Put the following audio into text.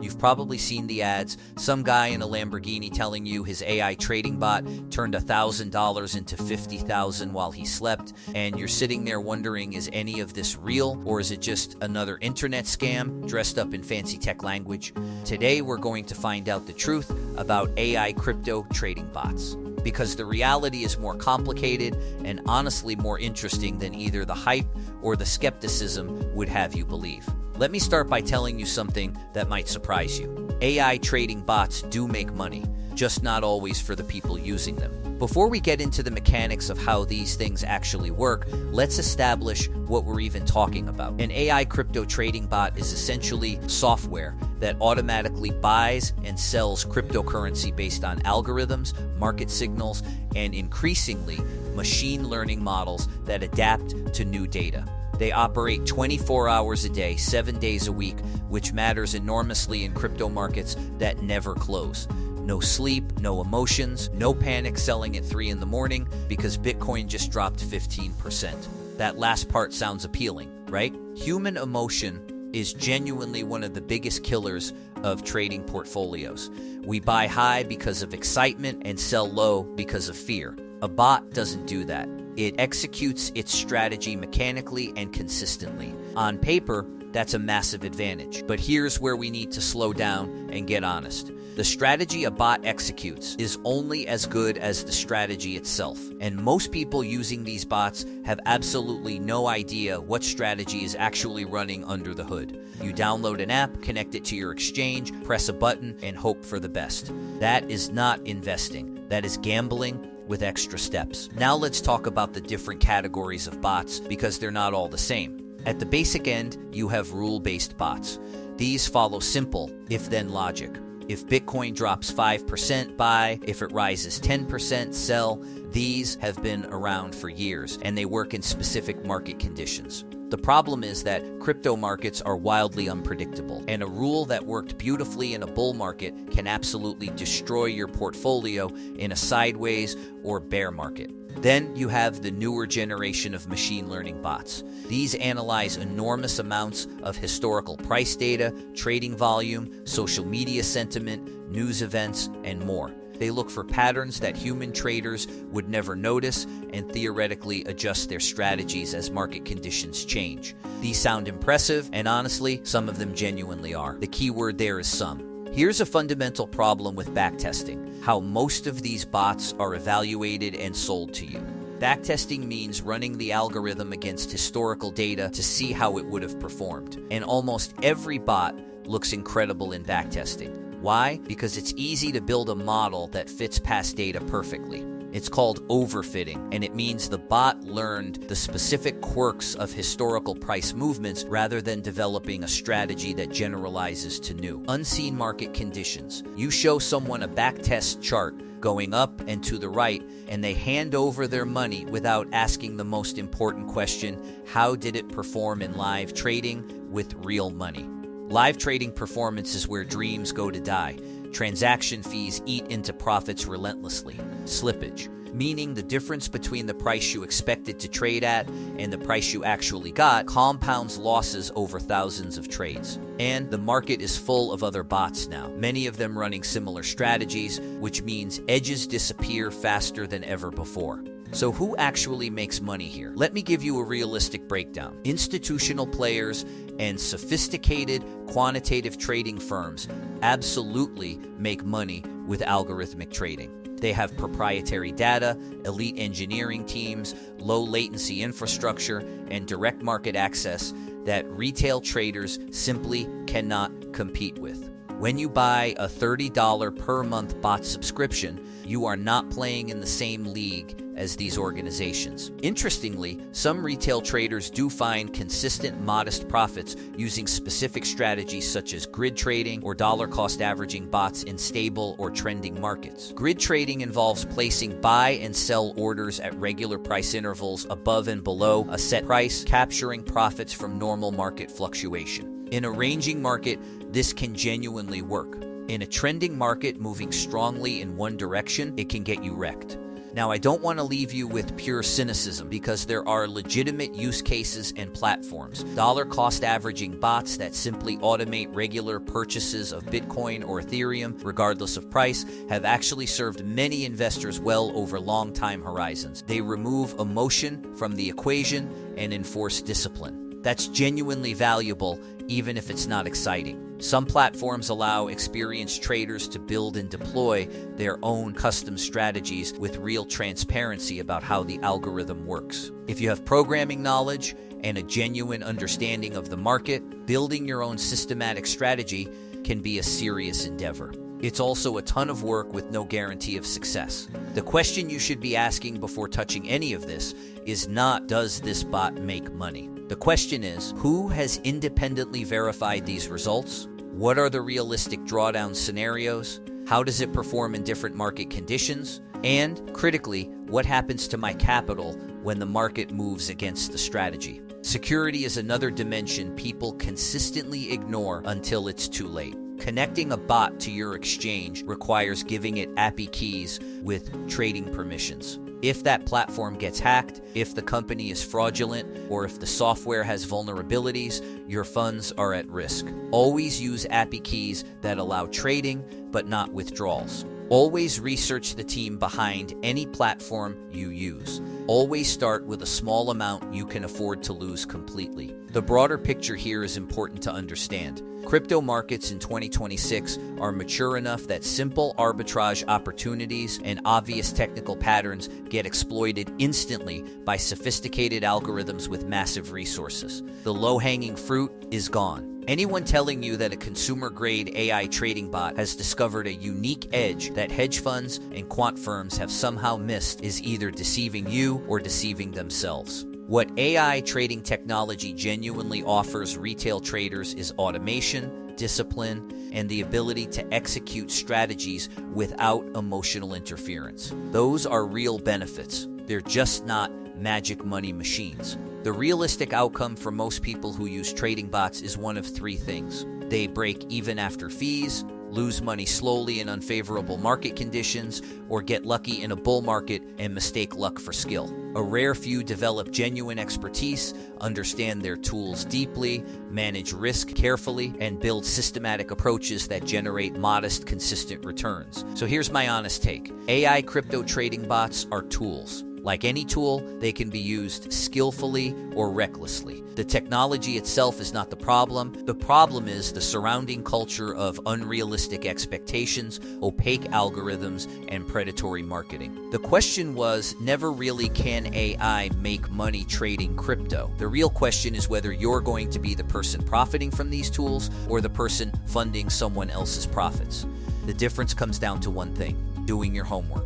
You've probably seen the ads, some guy in a Lamborghini telling you his AI trading bot turned $1,000 into $50,000 while he slept, and you're sitting there wondering, is any of this real, or is it just another internet scam dressed up in fancy tech language? Today we're going to find out the truth about AI crypto trading bots, because the reality is more complicated and honestly more interesting than either the hype or the skepticism would have you believe. Let me start by telling you something that might surprise you. AI trading bots do make money, just not always for the people using them. Before we get into the mechanics of how these things actually work, let's establish what we're even talking about. An AI crypto trading bot is essentially software that automatically buys and sells cryptocurrency based on algorithms, market signals, and increasingly machine learning models that adapt to new data. They operate 24 hours a day, 7 days a week, which matters enormously in crypto markets that never close. No sleep, no emotions, no panic selling at 3 in the morning because Bitcoin just dropped 15%. That last part sounds appealing, right? Human emotion is genuinely one of the biggest killers of trading portfolios. We buy high because of excitement and sell low because of fear. A bot doesn't do that. It executes its strategy mechanically and consistently. On paper, that's a massive advantage. But here's where we need to slow down and get honest. The strategy a bot executes is only as good as the strategy itself. And most people using these bots have absolutely no idea what strategy is actually running under the hood. You download an app, connect it to your exchange, press a button, and hope for the best. That is not investing. That is gambling with extra steps. Now let's talk about the different categories of bots because they're not all the same. At the basic end, you have rule-based bots. These follow simple if-then logic. If Bitcoin drops 5%, buy. If it rises 10%, sell. These have been around for years, and they work in specific market conditions. The problem is that crypto markets are wildly unpredictable, and a rule that worked beautifully in a bull market can absolutely destroy your portfolio in a sideways or bear market. Then you have the newer generation of machine learning bots. These analyze enormous amounts of historical price data, trading volume, social media sentiment, news events, and more. They look for patterns that human traders would never notice and theoretically adjust their strategies as market conditions change. These sound impressive, and honestly, some of them genuinely are. The key word there is some. Here's a fundamental problem with backtesting: how most of these bots are evaluated and sold to you. Backtesting means running the algorithm against historical data to see how it would have performed. And almost every bot looks incredible in backtesting. Why? Because it's easy to build a model that fits past data perfectly. It's called overfitting, and it means the bot learned the specific quirks of historical price movements rather than developing a strategy that generalizes to new, unseen market conditions. You show someone a backtest chart going up and to the right, and they hand over their money without asking the most important question: how did it perform in live trading with real money? Live trading performance is where dreams go to die. Transaction fees eat into profits relentlessly. Slippage, meaning the difference between the price you expected to trade at and the price you actually got, compounds losses over thousands of trades. And the market is full of other bots now, many of them running similar strategies, which means edges disappear faster than ever before. So who actually makes money here? Let me give you a realistic breakdown. Institutional players and sophisticated quantitative trading firms absolutely make money with algorithmic trading. They have proprietary data, elite engineering teams, low latency infrastructure, and direct market access that retail traders simply cannot compete with. When you buy a $30 per month bot subscription, you are not playing in the same league as these organizations. Interestingly, some retail traders do find consistent, modest profits using specific strategies such as grid trading or dollar cost averaging bots in stable or trending markets. Grid trading involves placing buy and sell orders at regular price intervals above and below a set price, capturing profits from normal market fluctuation. In a ranging market, this can genuinely work. In a trending market moving strongly in one direction, it can get you wrecked. Now, I don't want to leave you with pure cynicism because there are legitimate use cases and platforms. Dollar cost averaging bots that simply automate regular purchases of Bitcoin or Ethereum, regardless of price, have actually served many investors well over long time horizons. They remove emotion from the equation and enforce discipline. That's genuinely valuable, even if it's not exciting. Some platforms allow experienced traders to build and deploy their own custom strategies with real transparency about how the algorithm works. If you have programming knowledge and a genuine understanding of the market, building your own systematic strategy can be a serious endeavor. It's also a ton of work with no guarantee of success. The question you should be asking before touching any of this is not, does this bot make money? The question is, who has independently verified these results? What are the realistic drawdown scenarios? How does it perform in different market conditions? And, critically, what happens to my capital when the market moves against the strategy? Security is another dimension people consistently ignore until it's too late. Connecting a bot to your exchange requires giving it API keys with trading permissions. If that platform gets hacked, if the company is fraudulent, or if the software has vulnerabilities, your funds are at risk. Always use API keys that allow trading, but not withdrawals. Always research the team behind any platform you use. Always start with a small amount you can afford to lose completely. The broader picture here is important to understand. Crypto markets in 2026 are mature enough that simple arbitrage opportunities and obvious technical patterns get exploited instantly by sophisticated algorithms with massive resources. The low-hanging fruit is gone. Anyone telling you that a consumer-grade AI trading bot has discovered a unique edge that hedge funds and quant firms have somehow missed is either deceiving you or deceiving themselves. What AI trading technology genuinely offers retail traders is automation, discipline, and the ability to execute strategies without emotional interference. Those are real benefits. They're just not magic money machines. The realistic outcome for most people who use trading bots is one of three things. They break even after fees, lose money slowly in unfavorable market conditions, or get lucky in a bull market and mistake luck for skill. A rare few develop genuine expertise, understand their tools deeply, manage risk carefully, and build systematic approaches that generate modest, consistent returns. So here's my honest take. AI crypto trading bots are tools. Like any tool, they can be used skillfully or recklessly. The technology itself is not the problem. The problem is the surrounding culture of unrealistic expectations, opaque algorithms, and predatory marketing. The question was never really, can AI make money trading crypto? The real question is whether you're going to be the person profiting from these tools or the person funding someone else's profits. The difference comes down to one thing: doing your homework.